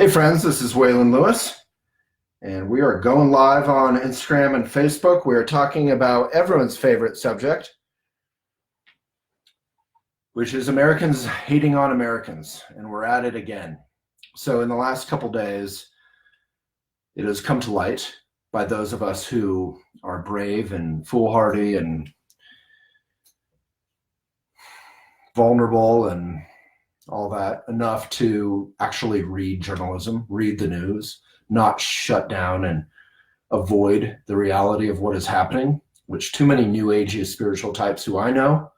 Hey friends, this is Waylon Lewis, and we are going live on Instagram and Facebook. We are talking about everyone's favorite subject, which is Americans hating on Americans, and we're at it again. So in the last couple days, it has come to light by those of us who are brave and foolhardy and vulnerable and all that, enough to actually read journalism, read the news, not shut down and avoid the reality of what is happening, which too many new agey spiritual types who I know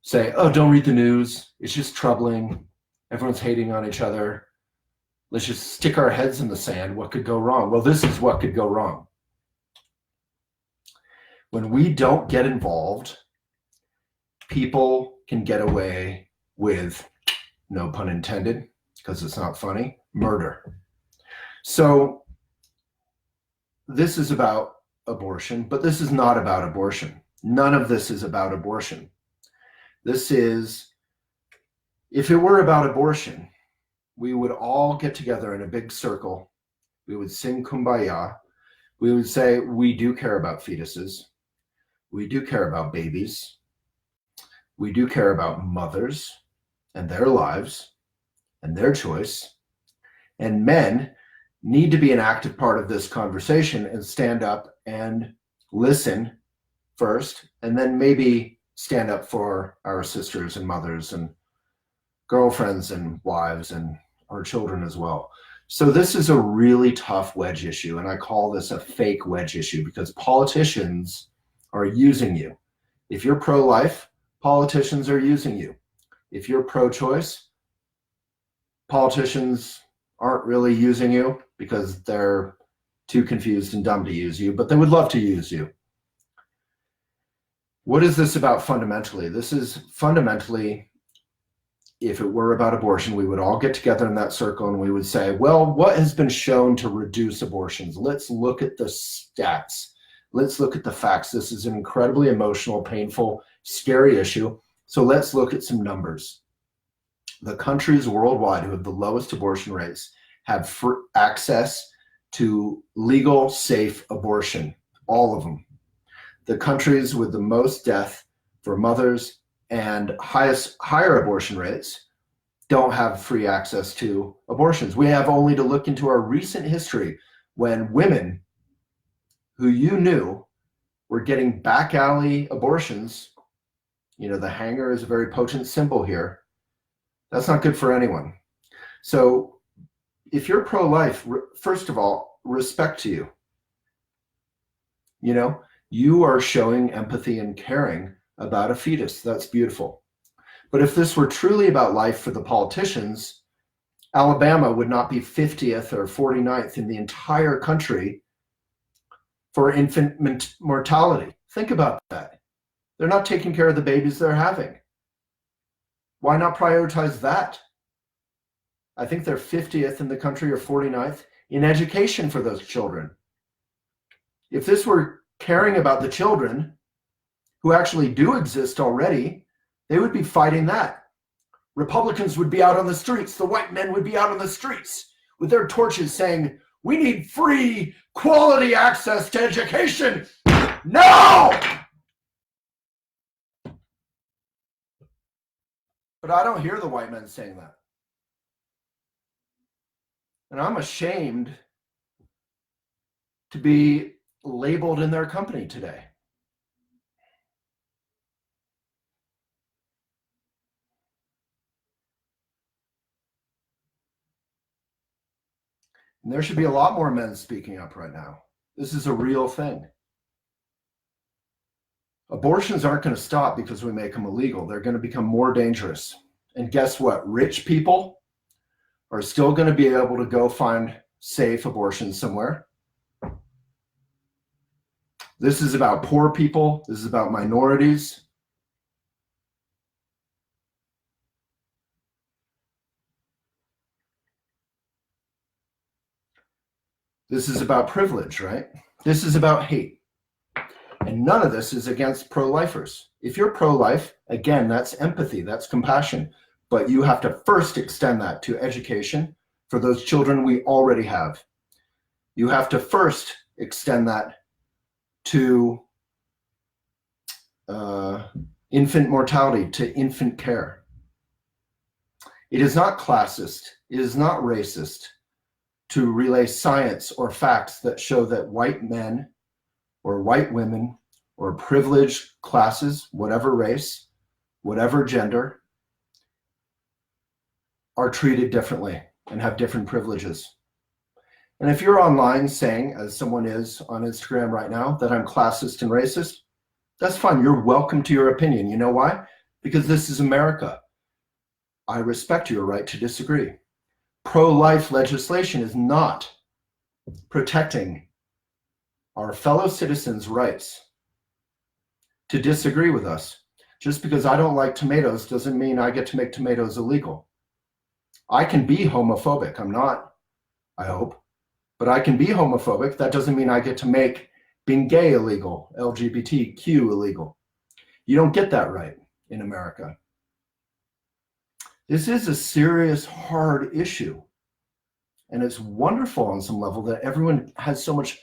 say, oh, don't read the news. It's just troubling. Everyone's hating on each other. Let's just stick our heads in the sand. What could go wrong? Well, this is what could go wrong. When we don't get involved, people can get away with, no pun intended, because it's not funny, murder. So this is about abortion, but this is not about abortion. None of this is about abortion. This is, if it were about abortion, we would all get together in a big circle. We would sing Kumbaya. We would say, we do care about fetuses. We do care about babies. We do care about mothers and their lives and their choice. And men need to be an active part of this conversation and stand up and listen first, and then maybe stand up for our sisters and mothers and girlfriends and wives and our children as well. So this is a really tough wedge issue, and I call this a fake wedge issue because politicians are using you. If you're pro-life, politicians are using you. If you're pro-choice, politicians aren't really using you because they're too confused and dumb to use you, but they would love to use you. What is this about fundamentally? This is fundamentally, if it were about abortion, we would all get together in that circle and we would say, well, what has been shown to reduce abortions? Let's look at the stats. Let's look at the facts. This is an incredibly emotional, painful, scary issue. So let's look at some numbers. The countries worldwide who have the lowest abortion rates have access to legal, safe abortion, all of them. The countries with the most death for mothers and higher abortion rates don't have free access to abortions. We have only to look into our recent history when women who you knew were getting back alley abortions. You know, the hanger is a very potent symbol here. That's not good for anyone. So if you're pro-life, first of all, respect to you. You know, you are showing empathy and caring about a fetus. That's beautiful. But if this were truly about life for the politicians, Alabama would not be 50th or 49th in the entire country for infant mortality. Think about that. They're not taking care of the babies they're having. Why not prioritize that? I think they're 50th in the country or 49th in education for those children. If this were caring about the children who actually do exist already, they would be fighting that. Republicans would be out on the streets. The white men would be out on the streets with their torches saying, we need free, quality access to education. No! But I don't hear the white men saying that. And I'm ashamed to be labeled in their company today. And there should be a lot more men speaking up right now. This is a real thing. Abortions aren't going to stop because we make them illegal. They're going to become more dangerous. And guess what? Rich people are still going to be able to go find safe abortions somewhere. This is about poor people. This is about minorities. This is about privilege, right? This is about hate. And none of this is against pro-lifers. If you're pro-life, again, that's empathy, that's compassion. But you have to first extend that to education, for those children we already have. You have to first extend that to infant mortality, to infant care. It is not classist, it is not racist to relay science or facts that show that white men or white women or privileged classes, whatever race, whatever gender, are treated differently and have different privileges. And if you're online saying, as someone is on Instagram right now, that I'm classist and racist, that's fine. You're welcome to your opinion. You know why? Because this is America. I respect your right to disagree. Pro-life legislation is not protecting our fellow citizens' rights to disagree with us. Just because I don't like tomatoes doesn't mean I get to make tomatoes illegal. I can be homophobic. I'm not, I hope, but I can be homophobic. That doesn't mean I get to make being gay illegal, LGBTQ illegal. You don't get that right in America. This is a serious, hard issue. And it's wonderful on some level that everyone has so much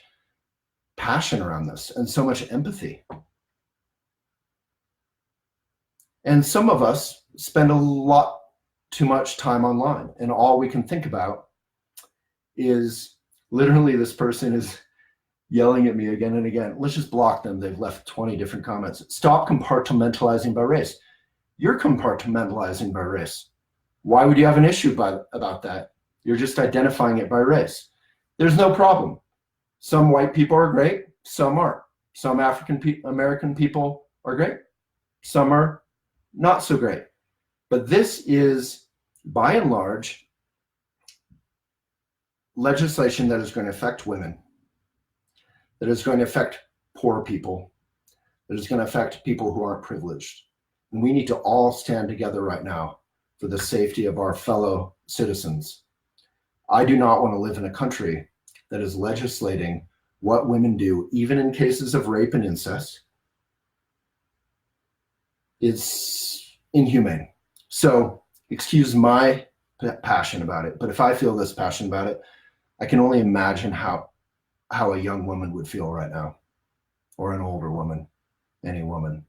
passion around this and so much empathy. And some of us spend a lot too much time online, and all we can think about is literally this person is yelling at me again and again. Let's just block them. They've left 20 different comments. Stop compartmentalizing by race. You're compartmentalizing by race. Why would you have an issue about that? You're just identifying it by race. There's no problem. Some white people are great, some aren't. Some American people are great, some are not so great. But this is, by and large, legislation that is going to affect women, that is going to affect poor people, that is going to affect people who aren't privileged. And we need to all stand together right now for the safety of our fellow citizens. I do not want to live in a country that is legislating what women do, even in cases of rape and incest. It's inhumane. So excuse my passion about it, but if I feel this passion about it, I can only imagine how a young woman would feel right now, or an older woman, any woman.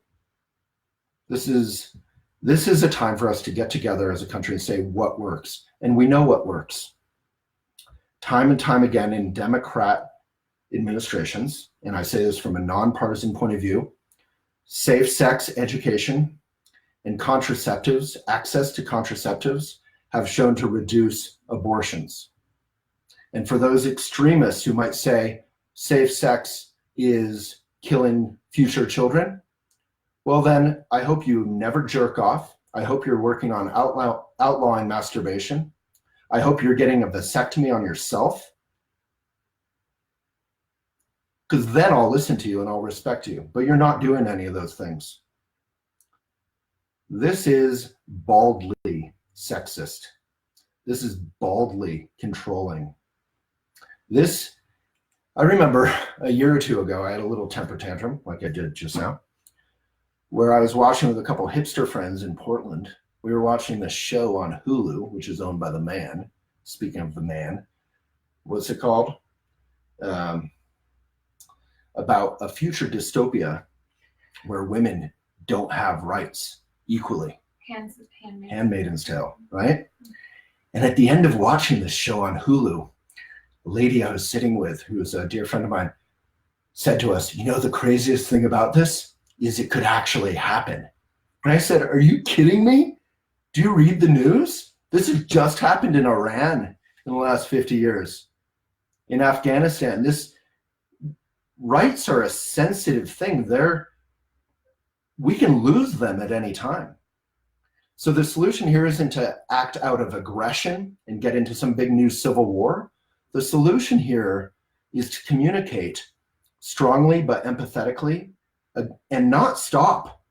This is a time for us to get together as a country and say what works. And we know what works. Time and time again in Democrat administrations, and I say this from a nonpartisan point of view, safe sex education and contraceptives, access to contraceptives, have shown to reduce abortions. And for those extremists who might say safe sex is killing future children, well then, I hope you never jerk off. I hope you're working on outlawing masturbation. I hope you're getting a vasectomy on yourself. Because then I'll listen to you and I'll respect you. But you're not doing any of those things. This is baldly sexist. This is baldly controlling. I remember a year or two ago, I had a little temper tantrum, like I did just now, where I was watching with a couple hipster friends in Portland. We were watching this show on Hulu, which is owned by The Man. Speaking of The Man, what's it called? About a future dystopia where women don't have rights equally. Handmaid's Tale, right? And at the end of watching this show on Hulu, a lady I was sitting with, who was a dear friend of mine, said to us, you know, the craziest thing about this is it could actually happen. And I said, are you kidding me? Do you read the news? This has just happened in Iran in the last 50 years. In Afghanistan, rights are a sensitive thing. We can lose them at any time. So the solution here isn't to act out of aggression and get into some big new civil war. The solution here is to communicate strongly but empathetically and not stop.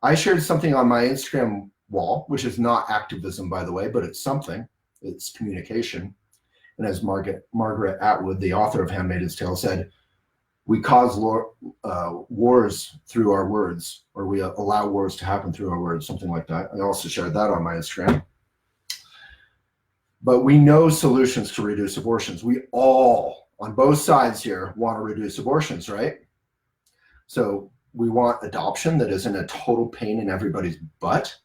I shared something on my Instagram wall, which is not activism, by the way, but it's something. It's communication. And as Margaret Atwood, the author of Handmaid's Tale, said, we cause wars through our words, or we allow wars to happen through our words, something like that. I also shared that on my Instagram. But we know solutions to reduce abortions. We all, on both sides here, want to reduce abortions, right? So we want adoption that isn't a total pain in everybody's butt.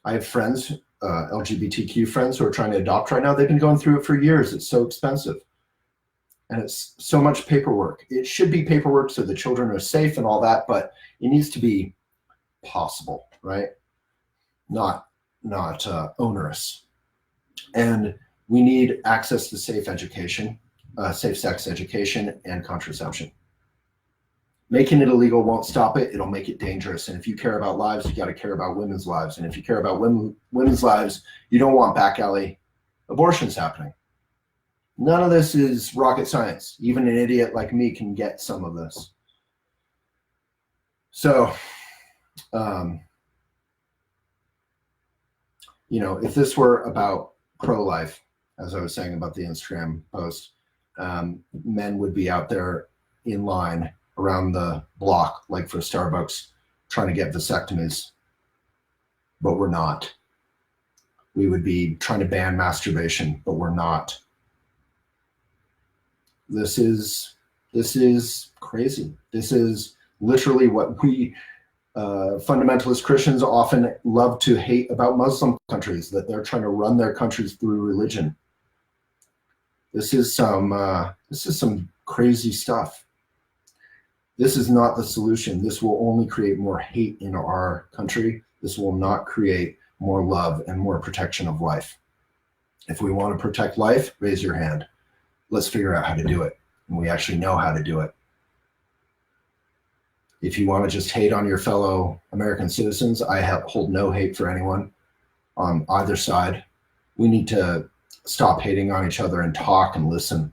I have friends, LGBTQ friends, who are trying to adopt right now. They've been going through it for years. It's so expensive. And it's so much paperwork. It should be paperwork so the children are safe and all that, but it needs to be possible, right? Not onerous. And we need access to safe education, safe sex education, and contraception. Making it illegal won't stop it. It'll make it dangerous. And if you care about lives, you got to care about women's lives. And if you care about women's lives, you don't want back alley abortions happening. None of this is rocket science. Even an idiot like me can get some of this. So, if this were about pro-life, as I was saying about the Instagram post, men would be out there in line around the block, like for Starbucks, trying to get vasectomies. But we're not. We would be trying to ban masturbation, but we're not. This is crazy. This is literally what we fundamentalist Christians often love to hate about Muslim countries, that they're trying to run their countries through religion. This is some crazy stuff. This is not the solution. This will only create more hate in our country. This will not create more love and more protection of life. If we want to protect life, raise your hand. Let's figure out how to do it. And we actually know how to do it. If you want to just hate on your fellow American citizens, I hold no hate for anyone on either side. We need to stop hating on each other and talk and listen.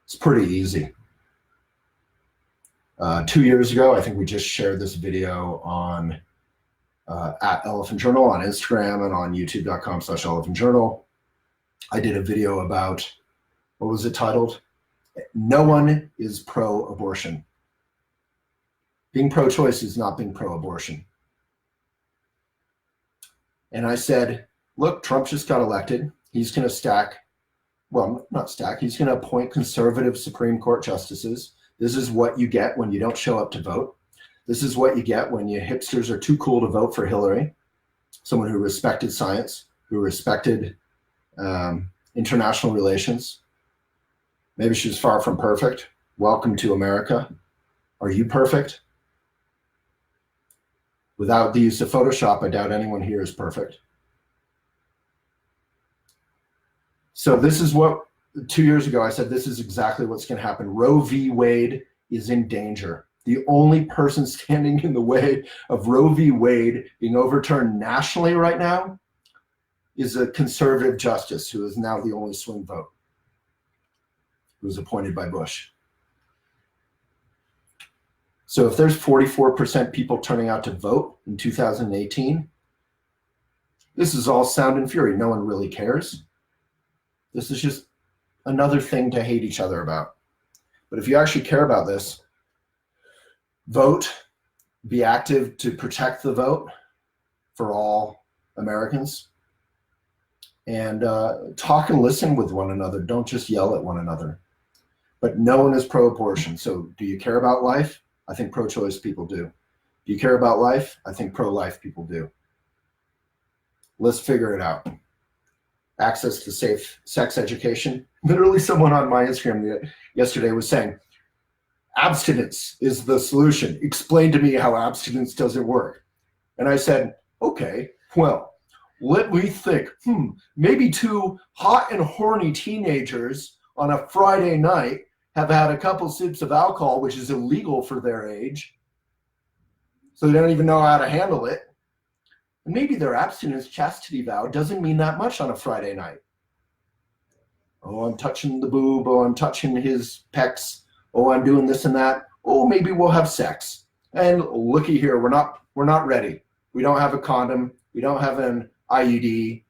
It's pretty easy. 2 years ago, I think we just shared this video on at Elephant Journal on Instagram and on youtube.com/Elephant Journal. I did a video about, what was it titled? No one is pro-abortion. Being pro-choice is not being pro-abortion. And I said, look, Trump just got elected. He's going to he's going to appoint conservative Supreme Court justices. This is what you get when you don't show up to vote. This is what you get when you hipsters are too cool to vote for Hillary, someone who respected science, who respected international relations. Maybe she's far from perfect. Welcome to America. Are you perfect? Without the use of Photoshop, I doubt anyone here is perfect. So this is what, 2 years ago, I said this is exactly what's going to happen. Roe v. Wade is in danger. The only person standing in the way of Roe v. Wade being overturned nationally right now is a conservative justice who is now the only swing vote, who was appointed by Bush. So if there's 44% people turning out to vote in 2018, this is all sound and fury. No one really cares. This is just another thing to hate each other about. But if you actually care about this, vote, be active to protect the vote for all Americans, and talk and listen with one another. Don't just yell at one another. But no one is pro-abortion. So do you care about life? I think pro-choice people do. Do you care about life? I think pro-life people do. Let's figure it out. Access to safe sex education. Literally someone on my Instagram yesterday was saying, abstinence is the solution. Explain to me how abstinence doesn't work. And I said, okay, well, let me think. Maybe two hot and horny teenagers on a Friday night have had a couple sips of alcohol, which is illegal for their age. So they don't even know how to handle it. And maybe their abstinence chastity vow doesn't mean that much on a Friday night. Oh, I'm touching the boob. Oh, I'm touching his pecs. Oh, I'm doing this and that. Oh, maybe we'll have sex. And looky here, we're not ready. We don't have a condom. We don't have an IUD.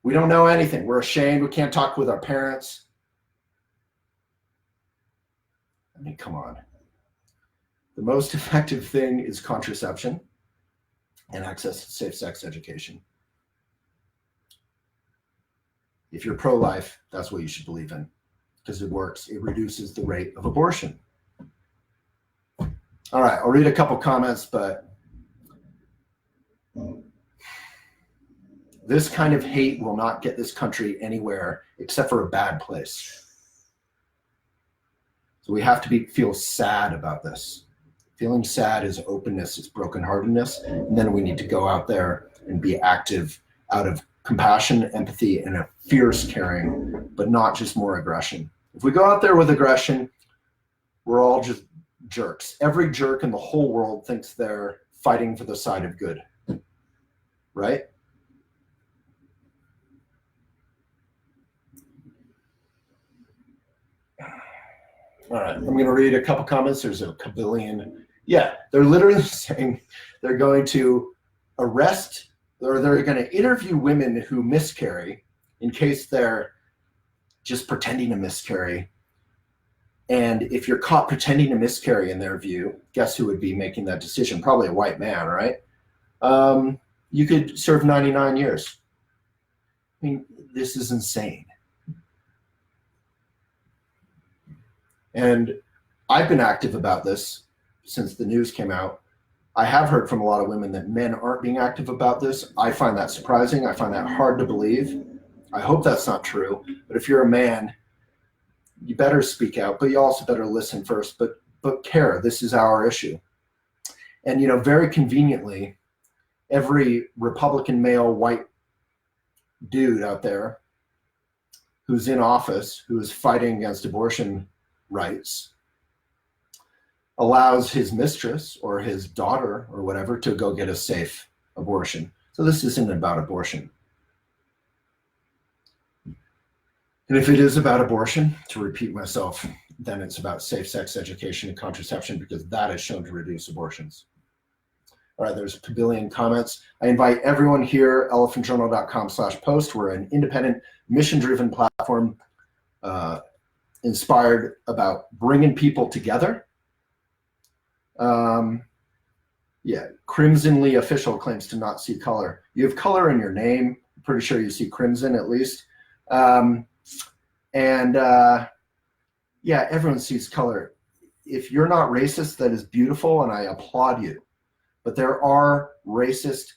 We don't know anything. We're ashamed. We can't talk with our parents. I mean, come on. The most effective thing is contraception. and access to safe sex education. If you're pro-life, that's what you should believe in, because it works. It reduces the rate of abortion. All right, I'll read a couple comments, but this kind of hate will not get this country anywhere except for a bad place. So we have to feel sad about this. Feeling sad is openness, it's brokenheartedness, and then we need to go out there and be active out of compassion, empathy, and a fierce caring, but not just more aggression. If we go out there with aggression, we're all just jerks. Every jerk in the whole world thinks they're fighting for the side of good, right? All right, I'm going to read a couple comments. There's a kabillion. Yeah, they're literally saying they're going to arrest, or they're going to interview women who miscarry in case they're just pretending to miscarry. And if you're caught pretending to miscarry in their view, guess who would be making that decision? Probably a white man, right? You could serve 99 years. I mean, this is insane. And I've been active about this since the news came out. I have heard from a lot of women that men aren't being active about this. I find that surprising. I find that hard to believe. I hope that's not true. But if you're a man, you better speak out, but you also better listen first. But care. This is our issue. And, very conveniently, every Republican male white dude out there who's in office, who is fighting against abortion rights, allows his mistress or his daughter or whatever to go get a safe abortion. So this isn't about abortion. And if it is about abortion, to repeat myself, then it's about safe sex education and contraception, because that is shown to reduce abortions. All right, there's a kabillion comments. I invite everyone here, elephantjournal.com/post. We're an independent, mission-driven platform inspired about bringing people together. Crimson Lee official claims to not see color. You have color in your name. I'm pretty sure you see crimson at least. Everyone sees color. If you're not racist, that is beautiful, and I applaud you. But there are racist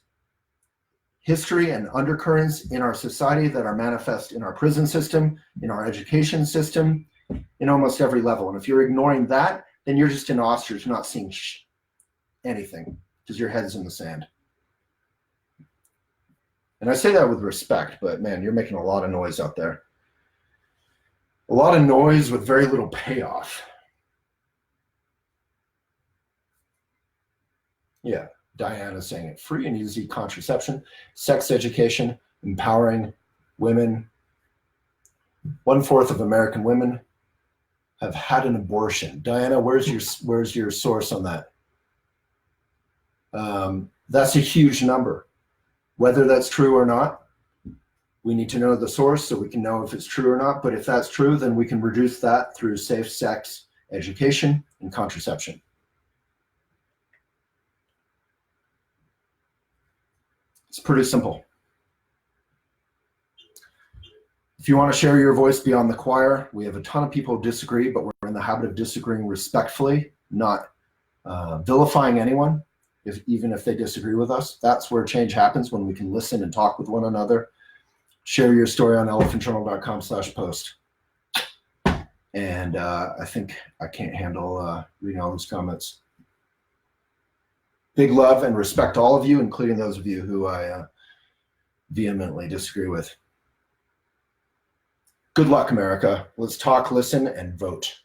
history and undercurrents in our society that are manifest in our prison system, in our education system, in almost every level. And if you're ignoring that, then you're just an ostrich not seeing anything, because your head's in the sand. And I say that with respect, but man, you're making a lot of noise out there. A lot of noise with very little payoff. Yeah, Diana's saying it. Free and easy contraception, sex education, empowering women. 1/4 of American women have had an abortion. Diana, where's your source on that? That's a huge number. Whether that's true or not, we need to know the source so we can know if it's true or not. But if that's true, then we can reduce that through safe sex education and contraception. It's pretty simple. If you want to share your voice beyond the choir, we have a ton of people who disagree, but we're in the habit of disagreeing respectfully, not vilifying anyone, even if they disagree with us. That's where change happens, when we can listen and talk with one another. Share your story on elephantjournal.com/post. And I think I can't handle reading all those comments. Big love and respect to all of you, including those of you who I vehemently disagree with. Good luck, America. Let's talk, listen, and vote.